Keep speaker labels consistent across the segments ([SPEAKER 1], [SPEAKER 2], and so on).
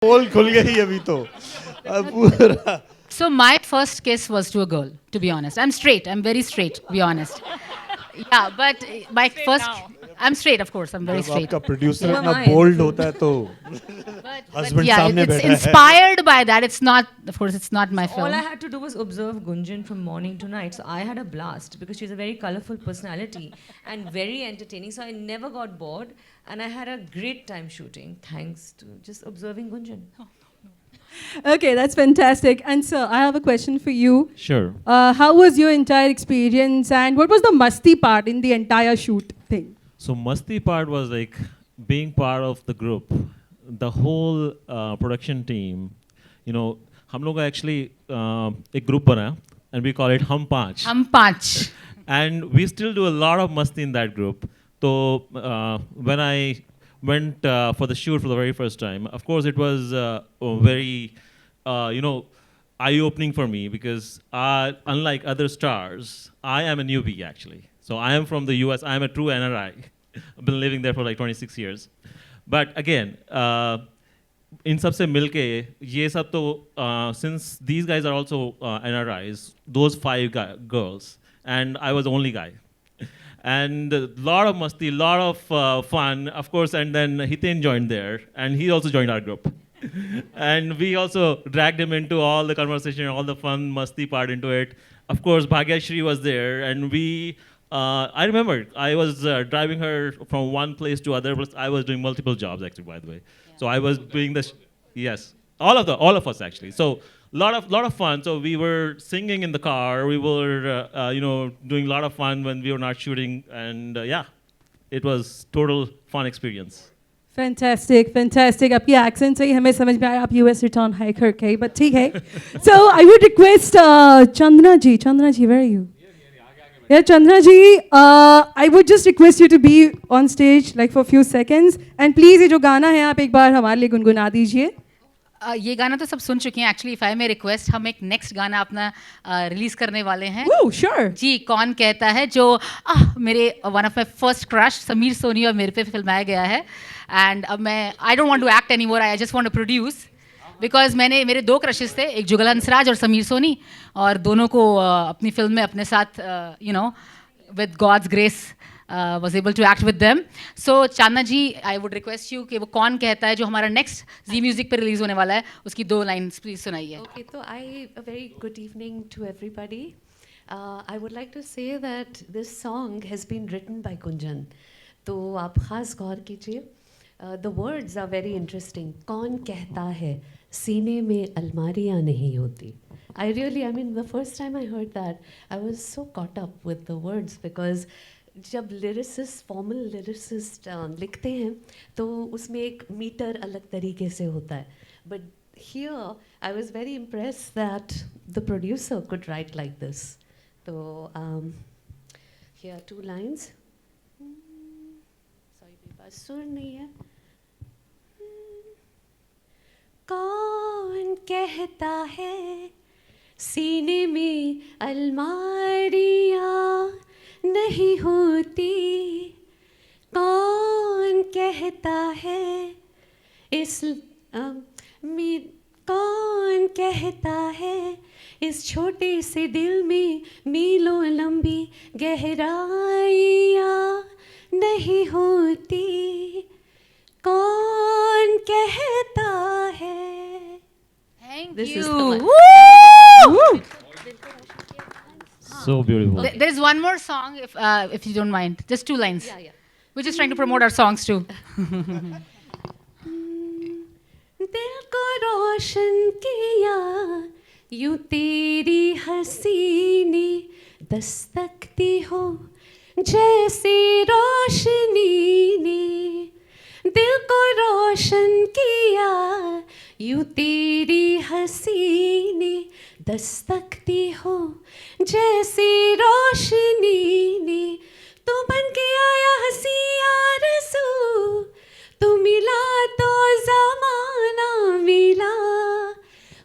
[SPEAKER 1] पोल खुल गई अभी तो अब पूरा
[SPEAKER 2] So my first kiss was to a girl, to be honest. I'm straight. I'm very straight, to be honest. Yeah, but my first, I'm straight, of course. I'm very
[SPEAKER 1] जब
[SPEAKER 2] straight.
[SPEAKER 1] आपका producer
[SPEAKER 3] So am
[SPEAKER 1] इतना
[SPEAKER 3] I.
[SPEAKER 1] Bold होता है तो
[SPEAKER 2] But
[SPEAKER 1] husband
[SPEAKER 2] yeah,
[SPEAKER 1] सामने
[SPEAKER 2] it's
[SPEAKER 1] बैठा है।
[SPEAKER 2] inspired by that. It's not, of course, it's not my
[SPEAKER 3] All
[SPEAKER 2] film.
[SPEAKER 3] I had to do was observe Gunjan from morning to night. So I had a blast because she's a very colorful personality and very entertaining. So I never got bored and I had a great time shooting thanks to just observing Gunjan.
[SPEAKER 4] Okay, that's fantastic. And sir, I have a question for you.
[SPEAKER 5] Sure.
[SPEAKER 4] How was your entire experience and what was the masti part in the entire shoot thing?
[SPEAKER 5] So Masti part was like being part of the group, the whole production team. You know, हम लोग का actually एक group बना and we call it Hum Panch.
[SPEAKER 2] हम पांच.
[SPEAKER 5] And we still do a lot of masti in that group. So when I went for the shoot for the very first time, of course it was very, eye-opening for me because unlike other stars, I am a newbie actually. So I am from the US. I am a true NRI. I've been living there for like 26 years. But again, इन सब से मिलके ये सब तो since these guys are also NRIs, those five girls, and I was the only guy. And a lot of masti, lot of fun, of course, and then Hiten joined there, and he also joined our group. And we also dragged him into all the conversation, all the fun masti part into it. Of course, Bhagyashri was there, and I remember I was driving her from one place to other place. I was doing multiple jobs actually, by the way. Yeah. So I was doing this, yes, all of us actually. So lot of fun. So we were singing in the car. We were doing a lot of fun when we were not shooting, and it was total fun experience.
[SPEAKER 4] Fantastic, fantastic. आपकी accent से ही हमें समझ में आया आप US return है करके, but ठीक है. So I would request Chandra ji, where are you? Yeah, Chandra ji, I would just request you to be on stage like for a few seconds, and please ये जो गाना है आप एक बार हमारे लिए गुनगुना दीजिए.
[SPEAKER 2] ये गाना तो सब सुन चुके हैं actually. If I may request, हम एक नेक्स्ट गाना अपना रिलीज करने वाले हैं.
[SPEAKER 4] Oh, sure.
[SPEAKER 2] जी, कौन कहता है, जो मेरे one of my first crush Sameer Soni और मेरे पे फिल्माया गया है. एंड अब मैं I don't want to act any more, I just want to produce. Because मेरे दो क्रशेस थे, एक जुगल हंसराज और समीर सोनी, और दोनों को अपनी फिल्म में अपने साथ with God's grace was able to act with them. So Chandna ji, I would request you कि वो कौन कहता है जो हमारा next Z Music पे रिलीज होने वाला है, उसकी 2 लाइन्स प्लीज सुनाइए.
[SPEAKER 6] Okay, so a very good evening to everybody. I would like to say that this song has been written by Gunjan. तो आप ख़ास गौर कीजिए. The words are very interesting. कौन कहता है सीने में अलमारियाँ नहीं होती. I mean, the first time I heard that, I was so caught up with the words because जब लिरिसिस्ट फॉर्मल लिरिसिस्ट लिखते हैं तो उसमें एक मीटर अलग तरीके से होता है. But here I was very impressed that the producer could write like this. तो हियर 2 लाइन्स. सॉरी, मेरे पास सुर नहीं है. कौन कहता है सीने में अलमारियाँ नहीं होती. कौन कहता है कौन कहता है इस छोटे से दिल में मीलों लंबी गहराइयाँ नहीं होती. कौन कहता है.
[SPEAKER 2] Thank
[SPEAKER 6] This
[SPEAKER 2] you.
[SPEAKER 6] is the one.
[SPEAKER 2] Woo!
[SPEAKER 5] So beautiful.
[SPEAKER 2] There is one more song, if you don't mind, just 2 lines.
[SPEAKER 6] Yeah.
[SPEAKER 2] We're just trying to promote our songs too.
[SPEAKER 6] दिल को रोशन किया यूं तेरी हंसी ने दस्तकती हो जैसे रोशनी ने. दिल को रोशन किया यूं तेरी हंसी ने दस्तकती हो जैसे रोशनी ने. तू बन के आया हंसी आरज़ू, तू मिला तो ज़माना मिला.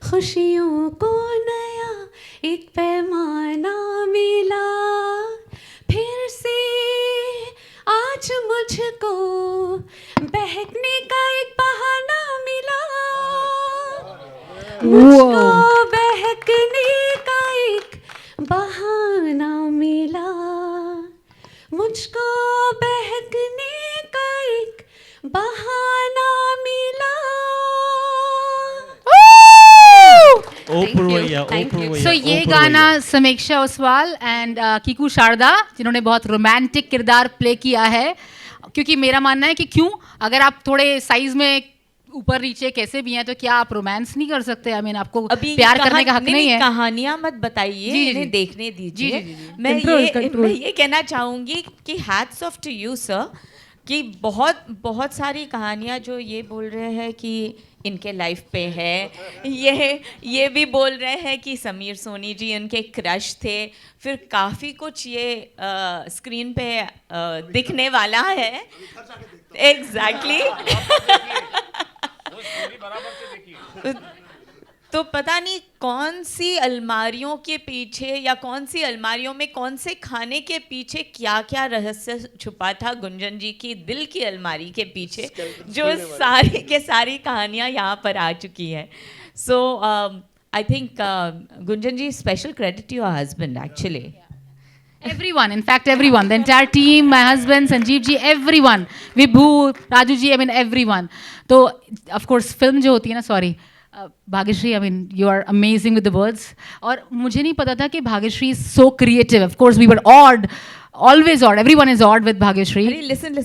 [SPEAKER 6] खुशियों को नया एक पैमाना मिला. फिर से आज मुझको बहकने का एक बहाना मिला. मुझको बहकने का एक बहाना मिला, मुझको बहकने का एक बहाना मिला।
[SPEAKER 2] सो ये गाना समीक्षा ओसवाल एंड कीकू शारदा जिन्होंने बहुत रोमांटिक किरदार प्ले किया है, क्योंकि मेरा मानना है कि क्यों अगर आप थोड़े साइज में ऊपर नीचे कैसे भी हैं तो क्या आप रोमांस नहीं कर सकते? आई मीन आपको प्यार करने का हक नहीं है?
[SPEAKER 7] कहानियां मत बताइए,
[SPEAKER 2] जी,
[SPEAKER 7] इन्हें
[SPEAKER 2] जी।
[SPEAKER 7] देखने दीजिए।
[SPEAKER 2] जी, जी, जी।
[SPEAKER 7] मैं ये कहना चाहूंगी कि hats off to you sir, कि बहुत सारी कहानियां जो ये बोल रहे हैं कि इनके लाइफ पे है, ये भी बोल रहे हैं कि समीर सोनी जी उनके क्रश थे, फिर काफ़ी कुछ ये स्क्रीन पे दिखने वाला है। एग्जैक्टली तो पता नहीं कौन सी अलमारियों के पीछे या कौन सी अलमारियों में कौन से खाने के पीछे क्या क्या रहस्य छुपा था गुंजन जी की दिल की अलमारी के पीछे, जो सारी के सारी कहानियां यहाँ पर आ चुकी है। So I think Gunjan ji, special credit to your husband actually.
[SPEAKER 2] Everyone, in fact, everyone, the entire team, my husband, Sanjeev ji, everyone, Vibhu, Raju ji, I mean, everyone. तो, of course, film जो होती है ना, sorry, Bhagyashree, I mean, you are amazing with the words. और मुझे नहीं पता था कि Bhagyashree is so creative. Of course, we were awed, always awed. Everyone is awed with Bhagyashree.
[SPEAKER 7] Listen.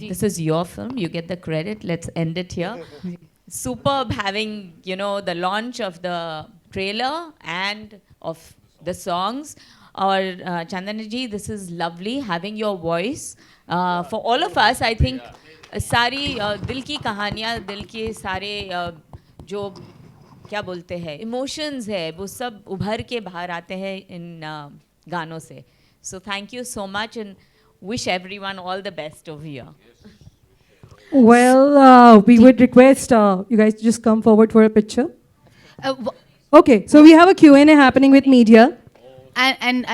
[SPEAKER 7] This is your film. You get the credit. Let's end it here. Superb having, the launch of the trailer and of the songs. Or Chandana ji, this is lovely having your voice. For all of us, I think सारी दिल की कहानियाँ, दिल के सारे जो क्या बोलते हैं इमोशंस है, वो सब उभर के बाहर आते हैं इन गानों से. So thank you so much and wish everyone all the best over here.
[SPEAKER 4] Well, we would request you guys to just come forward for a picture. Okay, so we have a Q&A happening with media.
[SPEAKER 2] And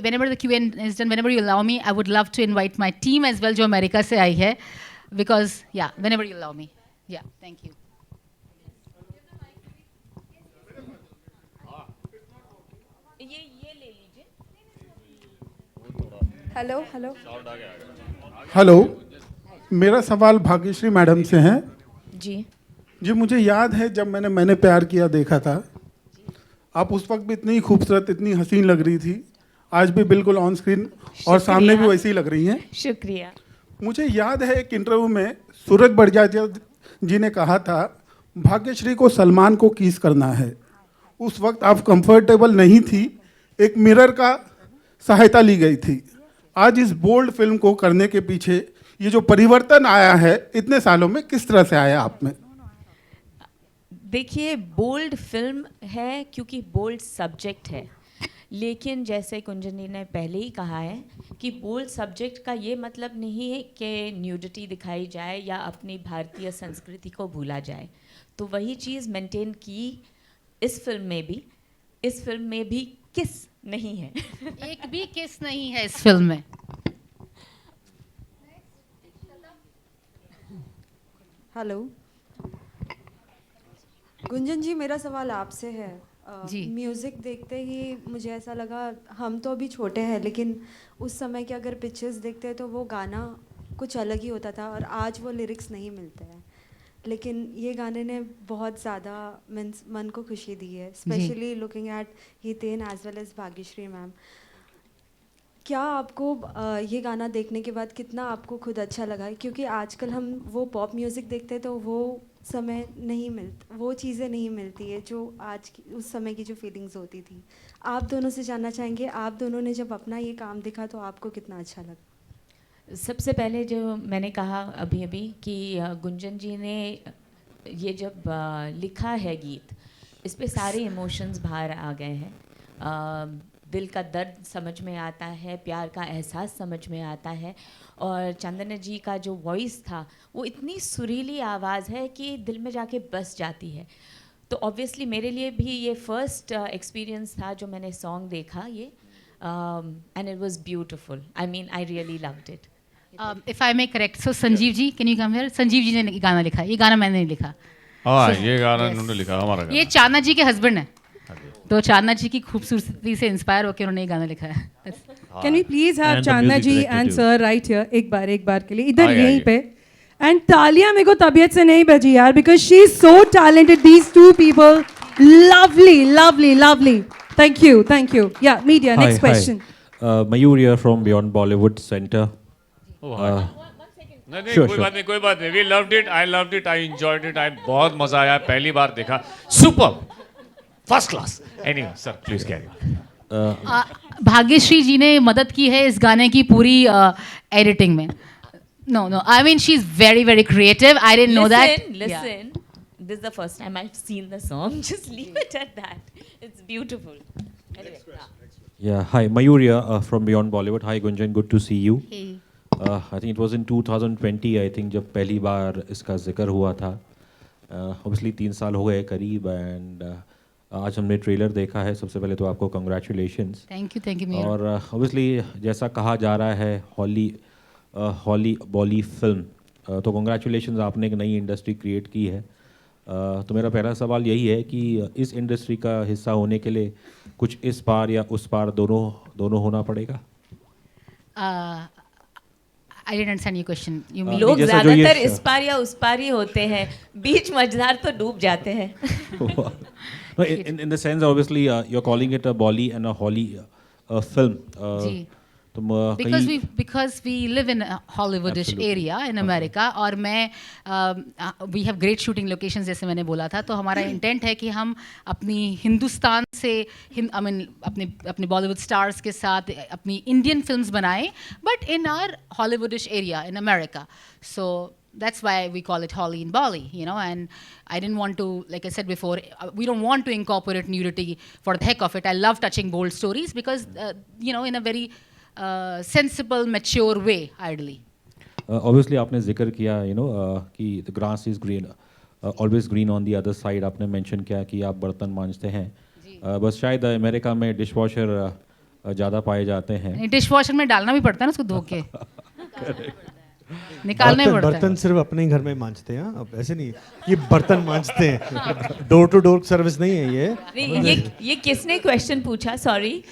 [SPEAKER 2] whenever the Q&A is done, whenever you allow me, I would love to invite my team as well, जो America से आई है, because yeah, whenever you allow me, yeah, thank you.
[SPEAKER 7] ये ले लीजिए.
[SPEAKER 8] Hello, मेरा सवाल Bhagyashree madam से है. जी मुझे याद है जब मैंने प्यार किया देखा था, आप उस वक्त भी इतनी खूबसूरत, इतनी हसीन लग रही थी. आज भी बिल्कुल ऑन स्क्रीन और सामने भी वैसी ही लग रही हैं.
[SPEAKER 7] शुक्रिया.
[SPEAKER 8] मुझे याद है एक इंटरव्यू में सूरज बड़जात्या जी ने कहा था भाग्यश्री को सलमान को किस करना है. उस वक्त आप कंफर्टेबल नहीं थी, एक मिरर का सहायता ली गई थी. आज इस बोल्ड फिल्म को करने के पीछे ये जो परिवर्तन आया है इतने सालों में, किस तरह से आया आप में?
[SPEAKER 7] देखिए, बोल्ड फिल्म है क्योंकि बोल्ड सब्जेक्ट है, लेकिन जैसे कुंजन जी ने पहले ही कहा है कि बोल्ड सब्जेक्ट का ये मतलब नहीं है कि न्यूडिटी दिखाई जाए या अपनी भारतीय संस्कृति को भूला जाए. तो वही चीज़ मेंटेन की इस फिल्म में भी. इस फिल्म में भी किस नहीं है.
[SPEAKER 2] एक भी किस नहीं है इस फिल्म में.
[SPEAKER 9] हेलो गुंजन जी, मेरा सवाल आपसे है.
[SPEAKER 2] जी.
[SPEAKER 9] म्यूज़िक देखते ही मुझे ऐसा लगा, हम तो अभी छोटे हैं लेकिन उस समय के अगर पिक्चर्स देखते हैं तो वो गाना कुछ अलग ही होता था और आज वो लिरिक्स नहीं मिलते हैं. लेकिन ये गाने ने बहुत ज़्यादा मीन्स मन को खुशी दी है, specially looking at Hiten as well as Bhagyashree ma'am. क्या आपको ये गाना देखने के बाद कितना आपको खुद अच्छा लगा है? क्योंकि आजकल हम वो पॉप म्यूज़िक देखते हैं तो वो समय नहीं मिलता, वो चीज़ें नहीं मिलती है जो आज की उस समय की जो फीलिंग्स होती थी. आप दोनों से जानना चाहेंगे, आप दोनों ने जब अपना ये काम देखा तो आपको कितना अच्छा लगा?
[SPEAKER 7] सबसे पहले जो मैंने कहा अभी कि गुंजन जी ने ये जब लिखा है गीत, इस पे सारे इमोशंस बाहर आ गए हैं. दिल का दर्द समझ में आता है, प्यार का एहसास समझ में आता है. और चंदना जी का जो वॉइस था वो इतनी सुरीली आवाज़ है कि दिल में जाके बस जाती है. तो ऑब्वियसली मेरे लिए भी ये फर्स्ट एक्सपीरियंस था जो मैंने सॉन्ग देखा ये, and it was beautiful. I mean I really loved it.
[SPEAKER 2] If I may correct, so Sanjeev ji, can you come here? Sanjeev ji ने गाना लिखा, ये गाना मैंने नहीं लिखा.
[SPEAKER 10] हाँ ये गाना इन्होंने लिखा, हमारा गाना।
[SPEAKER 2] ये चांदना जी के हस्बैंड है, तो चांदना जी की खूबसूरती से इंस्पायर होकर उन्होंने ये गाना लिखा है.
[SPEAKER 4] Can we please have
[SPEAKER 5] And the
[SPEAKER 4] Chandna
[SPEAKER 5] music
[SPEAKER 4] ji
[SPEAKER 5] director
[SPEAKER 4] and
[SPEAKER 5] too.
[SPEAKER 4] Sir right here एक बार के लिए इधर
[SPEAKER 10] आइए,
[SPEAKER 4] यहीं
[SPEAKER 10] आइए।
[SPEAKER 4] पे. एंड तालियां मेरे को तबीयत से नहीं बजी यार, because she is so talented. These two people, lovely lovely lovely. Thank you. Yeah media, next question.
[SPEAKER 11] Mayur here from Beyond Bollywood Center.
[SPEAKER 10] नहीं
[SPEAKER 11] Sure,
[SPEAKER 10] कोई बात नहीं. We loved it, I loved it, I enjoyed it, I बहुत मजा आया, पहली बार देखा. Super, first class. Anyway, sir, please carry on.
[SPEAKER 2] Bhagyashree जी ने मदद की है इस गाने की पूरी एडिटिंग में. No, I mean she's very very creative. I didn't know that.
[SPEAKER 7] Listen. This is the first time I've seen the song. Just leave it at that. It's beautiful. Anyway,
[SPEAKER 11] Yeah, hi, Mayur here from Beyond Bollywood. Hi Gunjan, good to see you.
[SPEAKER 2] Hey.
[SPEAKER 11] I think it was in 2020, I think, जब पहली बार इसका जिक्र हुआ था. Obviously 3 साल हो गए करीब, and आज हमने ट्रेलर देखा है. सबसे पहले तो आपको congratulations.
[SPEAKER 2] Thank you Mira.
[SPEAKER 11] और obviously जैसा कहा जा रहा है हॉली बॉली फिल्म, तो congratulations, आपने एक नई इंडस्ट्री क्रिएट की है. तो मेरा पहला सवाल यही है कि इस इंडस्ट्री का हिस्सा होने के लिए कुछ इस पार या उस पार दोनों होना पड़ेगा.
[SPEAKER 2] I didn't understand your question. You mean
[SPEAKER 7] लोग
[SPEAKER 11] जैसा जो ये
[SPEAKER 7] ज्यादातर इस पार या उस पार ही होते हैं, बीच मझधार तो डूब जाते हैं.
[SPEAKER 11] No, in the sense, obviously, you're calling it a Bolly and a Holly film.
[SPEAKER 2] जी.
[SPEAKER 11] तो
[SPEAKER 2] because we live in a Hollywoodish area in America, और मैं we have great shooting locations जैसे मैंने बोला था. तो हमारा इंटेंट है कि हम अपनी हिंदुस्तान से अपने बॉलीवुड स्टार्स के साथ अपनी इंडियन फिल्म्स बनाएं, but in our Hollywoodish area in America. So that's why we call it Holly and Bolly, you know. And I didn't want to, like I said before, we don't want to incorporate nudity for the heck of it. I love touching bold stories because you know, in a very sensible, mature way, ideally.
[SPEAKER 11] Obviously आपने जिक्र किया, you know, कि the grass is green, always green on the other side. आपने mention किया कि आप बर्तन मांजते हैं. बस शायद अमेरिका में डिशवॉशर ज़्यादा पाए जाते हैं.
[SPEAKER 2] डिशवॉशर में डालना भी पड़ता है ना उसको धो के. निकालना ही पड़ता है.
[SPEAKER 1] बर्तन सिर्फ अपने ही घर में मांजते हैं, अब ऐसे नहीं ये बर्तन मांजते हैं. डोर टू डोर सर्विस नहीं है ये.
[SPEAKER 7] ये किसने क्वेश्चन पूछा? सॉरी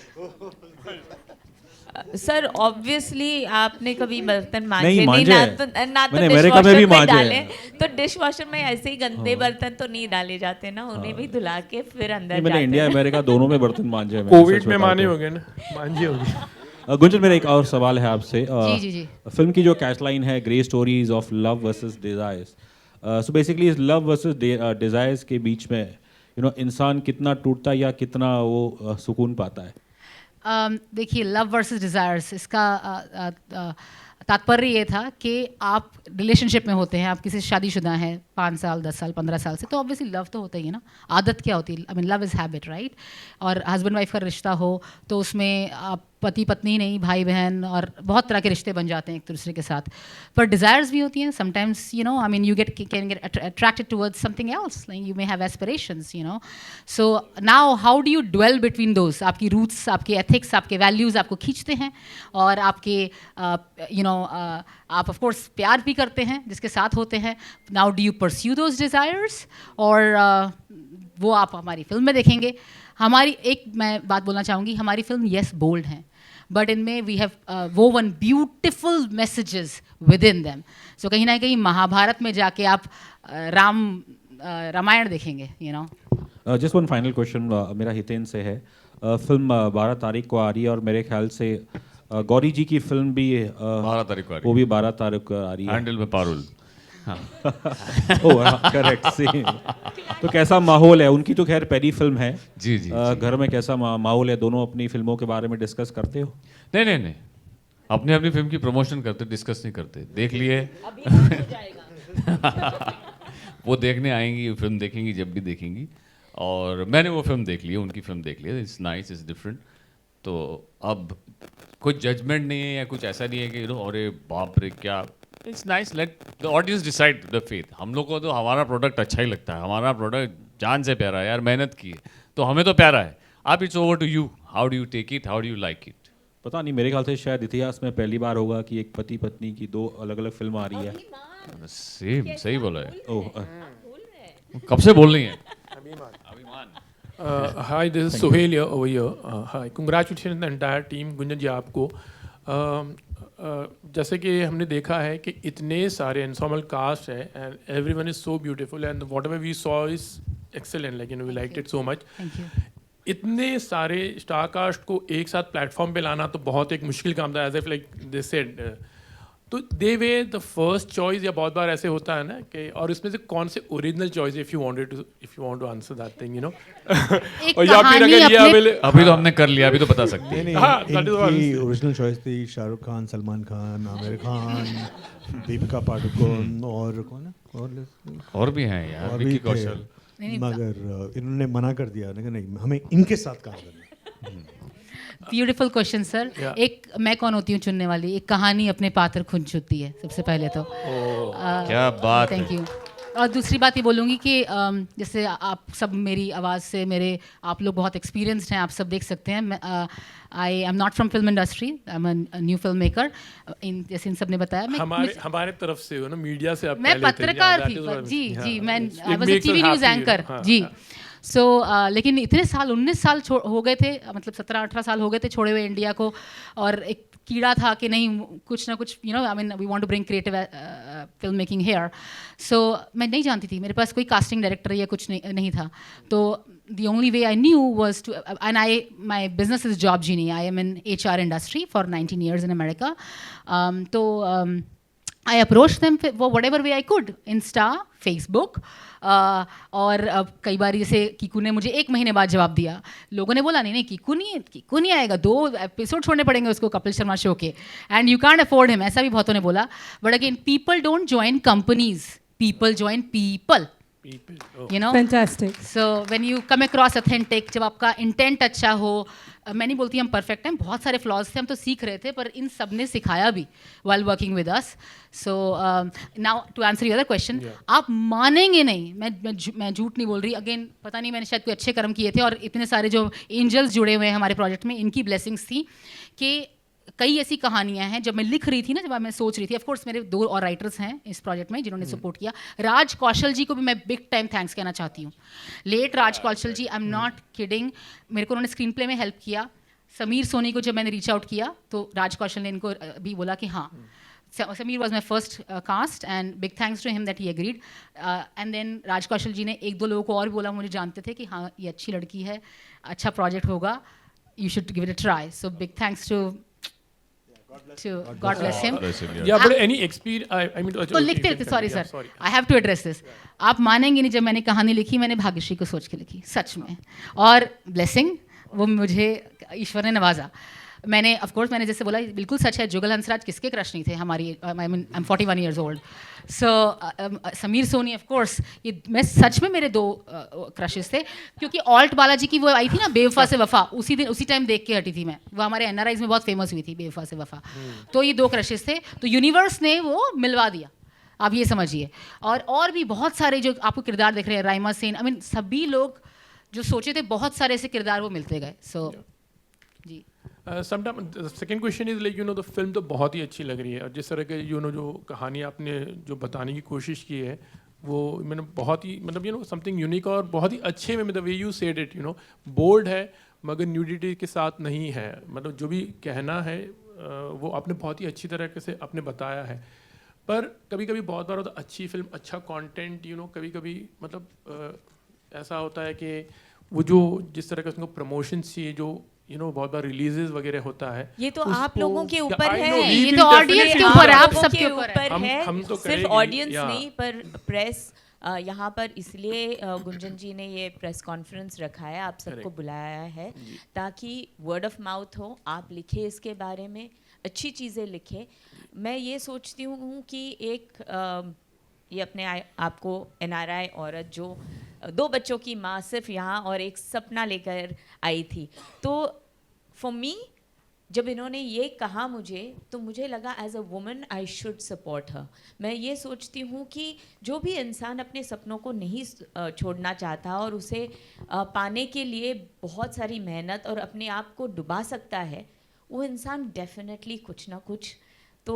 [SPEAKER 7] सर, ऑब्वियसली आपने कभी बर्तन मांजे नहीं, ना तो डिशवॉशर में डाले. तो डिशवॉशर में ऐसे ही गंदे बर्तन तो नहीं डाले जाते ना, उन्हें भी धुला के फिर अंदर जाते हैं.
[SPEAKER 11] मैंने इंडिया अमेरिका दोनों में बर्तन मांजे.
[SPEAKER 12] कोविड में माने हो गए ना, मांझी होगी.
[SPEAKER 11] गुंजन, मेरा एक और सवाल है आपसे.
[SPEAKER 2] जी.
[SPEAKER 11] फिल्म की जो कैच लाइन है, grey stories of love versus desires. So basically इस लव वर्सेस डिजायर्स के बीच में, यू नो, इंसान कितना टूटता या कितना वो सुकून पाता है?
[SPEAKER 2] देखिए, लव वर्सेस डिज़ायर्स, इसका तात्पर्य ये था कि आप रिलेशनशिप में होते हैं, आप किसी से शादीशुदा हैं 5 साल 10 साल 15 साल से, तो ऑब्वियसली लव तो होता ही है ना. आदत क्या होती है? I mean love is habit, right. और हस्बैंड वाइफ का रिश्ता हो तो उसमें आप पति पत्नी नहीं, भाई बहन और बहुत तरह के रिश्ते बन जाते हैं एक दूसरे के साथ. पर डिज़ायर्स भी होती हैं sometimes, you know. I mean you can get attracted towards something else, like you may have aspirations, you know. So now how do you dwell between those? आपकी रूट्स, आपके एथिक्स, आपके वैल्यूज़ आपको खींचते हैं, और आपके यू नो आप of course प्यार भी करते हैं जिसके साथ होते हैं. Now do you pursue those desires, और वो आप हमारी फिल्म में देखेंगे. हमारी एक मैं बात बोलना चाहूँगी, हमारी फिल्म येस बोल्ड हैं, बट इनमें we have woven beautiful messages within them. So कहीं ना कहीं महाभारत में जाके आप रामायण देखेंगे, you know.
[SPEAKER 11] Just one final question मेरा हितेन से है. फिल्म 12 तारीख को आ रही है, और मेरे ख्याल से गौरी जी की फिल्म भी
[SPEAKER 10] 12 तारीख को आ रही है.
[SPEAKER 11] वो भी 12 तारीख को आ रही है.
[SPEAKER 10] हैंडल में पारुल.
[SPEAKER 11] करेक्ट. तो कैसा माहौल है? उनकी तो खैर पहली फिल्म है.
[SPEAKER 10] जी.
[SPEAKER 11] घर में कैसा माहौल है? दोनों अपनी फिल्मों के बारे में डिस्कस करते हो?
[SPEAKER 10] नहीं, अपनी फिल्म की प्रमोशन करते, डिस्कस नहीं करते. देख लिए वो देखने आएंगी, फिल्म देखेंगी जब भी देखेंगी. और मैंने वो फिल्म देख ली है, उनकी फिल्म देख ली है. It's nice, it's different. तो अब कुछ जजमेंट नहीं है या कुछ ऐसा नहीं है कि अरे बाप रे क्या. It's nice, let the audience decide the faith. हम लोग को तो हमारा प्रोडक्ट अच्छा ही लगता है. हमारा प्रोडक्ट जान से प्यारा है यार, मेहनत की है तो हमें तो प्यारा है. अब it's over to you, how do you take it, how do you like it.
[SPEAKER 11] पता नहीं, मेरे ख्याल से शायद इतिहास में पहली बार होगा कि एक पति पत्नी की 2 अलग अलग फिल्म आ रही है.
[SPEAKER 10] सेम, सही बोला है. कब से बोल रही हैं?
[SPEAKER 12] Hi, this is Sohail here over here. Hi, congratulations the entire team. Gunjan जी आपको जैसे कि हमने देखा है कि इतने सारे ensemble cast है and everyone is so beautiful and whatever we saw is excellent. Like we liked it so much.
[SPEAKER 2] Thank you.
[SPEAKER 12] इतने सारे स्टार कास्ट को एक साथ प्लेटफॉर्म पे लाना तो बहुत एक मुश्किल काम था, as if like they said, तो they were the first choice, या बहुत बार ऐसे होता है ना कि, और इसमें से कौन से original choice if you want to answer that thing, you know, और या फिर अगर ये
[SPEAKER 10] अभी तो हमने कर लिया, अभी तो बता सकते हैं।
[SPEAKER 1] इनकी ओरिजिनल चॉइस थी शाहरुख खान, सलमान खान, आमिर खान, दीपिका पादुकोण और कौन है
[SPEAKER 10] और भी हैं यार, विक्की कौशल,
[SPEAKER 1] मगर इन्होंने मना कर दिया कि नहीं, हमें इनके साथ काम करना है।
[SPEAKER 2] Beautiful question sir. एक मैं कौन होती हूँ चुनने वाली, एक कहानी अपने पात्र खुद चुनती है सबसे पहले तो।
[SPEAKER 10] क्या बात
[SPEAKER 2] थैंक यू। और दूसरी बात ये बोलूँगी कि जैसे आप सब मेरी आवाज़ से आप लोग बहुत एक्सपीरियंस्ड हैं, आप सब देख सकते हैं। आई am not from film industry, I am a new film maker. जैसे इन सब ने बताया,
[SPEAKER 12] हमारे तरफ से हो ना, मीडिया से आप
[SPEAKER 2] मैं पत्रकार थी जी, मैं I was a TV news anchor जी। सो लेकिन इतने साल 19 साल हो गए थे, मतलब 17-18 साल हो गए थे छोड़े हुए इंडिया को, और एक कीड़ा था कि नहीं कुछ ना कुछ, you know, I mean we want to bring creative film making here. So मैं नहीं जानती थी, मेरे पास कोई कास्टिंग डायरेक्टर या कुछ नहीं था, तो the only way I knew was to, and my business is Job Genie. I am in HR industry for 19 years in America. I approached them for whatever way I could, Insta, Facebook, और कई बार जैसे कीकू ने मुझे 1 महीने बाद जवाब दिया। लोगों ने बोला नहीं कीकू नहीं आएगा, 2 एपिसोड छोड़ने पड़ेंगे उसको कपिल शर्मा शो के, and you can't afford him, ऐसा भी बहुतों ने बोला। But again, people don't join companies, people join people, you know,
[SPEAKER 4] fantastic.
[SPEAKER 2] So when you come across authentic, जब आपका इंटेंट अच्छा हो, मैं नहीं बोलती हम परफेक्ट हैं, बहुत सारे फ्लॉज थे, हम तो सीख रहे थे, पर इन सब ने सिखाया भी while working with us. So now to answer your other question, आप मानेंगे नहीं, मैं झूठ नहीं बोल रही। अगेन पता नहीं, मैंने शायद कोई अच्छे कर्म किए थे, और इतने सारे जो एंजल्स जुड़े हुए हैं हमारे प्रोजेक्ट में, इनकी ब्लेसिंग्स थी कि कई ऐसी कहानियां हैं। जब मैं लिख रही थी ना, जब मैं सोच रही थी, ऑफ कोर्स मेरे 2 और राइटर्स हैं इस प्रोजेक्ट में जिन्होंने सपोर्ट किया। राज कौशल जी को भी मैं बिग टाइम थैंक्स कहना चाहती हूँ। Late Raj Kaushal ji, I am not kidding, मेरे को उन्होंने स्क्रीन प्ले में हेल्प किया। समीर सोनी को जब मैंने रीच आउट किया तो राज कौशल ने इनको भी बोला कि हाँ, Sameer was my first cast, and big thanks to him that he agreed. And then Raj Kaushal ji ने 1-2 लोगों को और भी बोला, मुझे जानते थे कि हाँ ये अच्छी लड़की है, अच्छा प्रोजेक्ट होगा, you should give it a try. So big thanks to God bless him.
[SPEAKER 12] Yeah, but any experience, I mean,
[SPEAKER 2] तो लिखते थे, sorry sir, I have to address this. आप मानेंगे नहीं, जब मैंने कहानी लिखी, मैंने भाग्यश्री को सोच के लिखी सच में, और ब्लेसिंग वो मुझे ईश्वर ने नवाजा। मैंने ऑफ कोर्स, मैंने जैसे बोला, बिल्कुल सच है, जुगल हंसराज किसके क्रश नहीं थे हमारी, I mean I am 41 years old. So Sameer Soni of course, ये मैं सच में मेरे 2 क्रशेस थे, क्योंकि ऑल्ट बालाजी की वो आई थी ना, बेवफा से वफा, उसी टाइम देख के हटी थी मैं, वो हमारे NRIs में बहुत फेमस हुई थी, बेवफा से वफा। तो ये 2 क्रशेस थे, तो यूनिवर्स ने वो मिलवा दिया, आप ये समझिए। और भी बहुत सारे जो आपको किरदार दिख रहे हैं, राइमा सेन, आई मीन सभी लोग जो सोचे थे, बहुत सारे ऐसे किरदार वो मिलते गए। सो जी।
[SPEAKER 12] Second question is like, you know, the film तो बहुत ही अच्छी लग रही है, और जिस तरह के यू नो जो कहानी आपने जो बताने की कोशिश की है, वो मैंने बहुत ही, मतलब यू नो, समथिंग यूनिक और बहुत ही अच्छे में, मतलब way you said it, you know, bold है मगर न्यूडिटी के साथ नहीं है, मतलब जो भी कहना है वो आपने बहुत ही अच्छी तरह से आपने बताया है। पर कभी कभी बहुत बार होता है, अच्छी फिल्म, अच्छा कंटेंट, यू नो, कभी कभी मतलब ऐसा होता है कि वो जो जिस तरह का उसको प्रमोशन चाहिए, जो यू नो बहुत बार रिलीजेस वगैरह होता है,
[SPEAKER 7] ये तो आप लोगों के ऊपर है,
[SPEAKER 2] ये तो ऑडियंस के ऊपर, आप सबके ऊपर
[SPEAKER 7] है।
[SPEAKER 12] हम तो
[SPEAKER 7] सिर्फ ऑडियंस नहीं, पर प्रेस यहाँ पर इसलिए गुंजन जी ने ये प्रेस कॉन्फ्रेंस रखा है, आप सबको बुलाया है, ताकि वर्ड ऑफ माउथ हो, आप लिखे इसके बारे में, अच्छी चीज़ें लिखे। मैं ये सोचती हूँ कि एक ये अपने आपको NRI औरत जो 2 बच्चों की माँ सिर्फ यहाँ और एक सपना लेकर आई थी, तो फॉर मी जब इन्होंने ये कहा मुझे, तो मुझे लगा as a woman I should support her. मैं ये सोचती हूँ कि जो भी इंसान अपने सपनों को नहीं छोड़ना चाहता और उसे पाने के लिए बहुत सारी मेहनत और अपने आप को डुबा सकता है, वो इंसान डेफिनेटली कुछ ना कुछ तो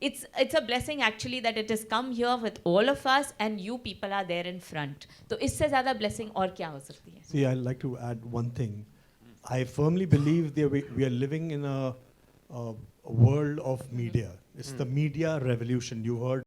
[SPEAKER 7] it's a blessing actually that it has come here with all of us and you people are there in front. तो इससे ज़्यादा blessing और क्या हो सकती है?
[SPEAKER 1] See, I'd like to add one thing. I firmly believe that we are living in a world of media. It's the media revolution. You heard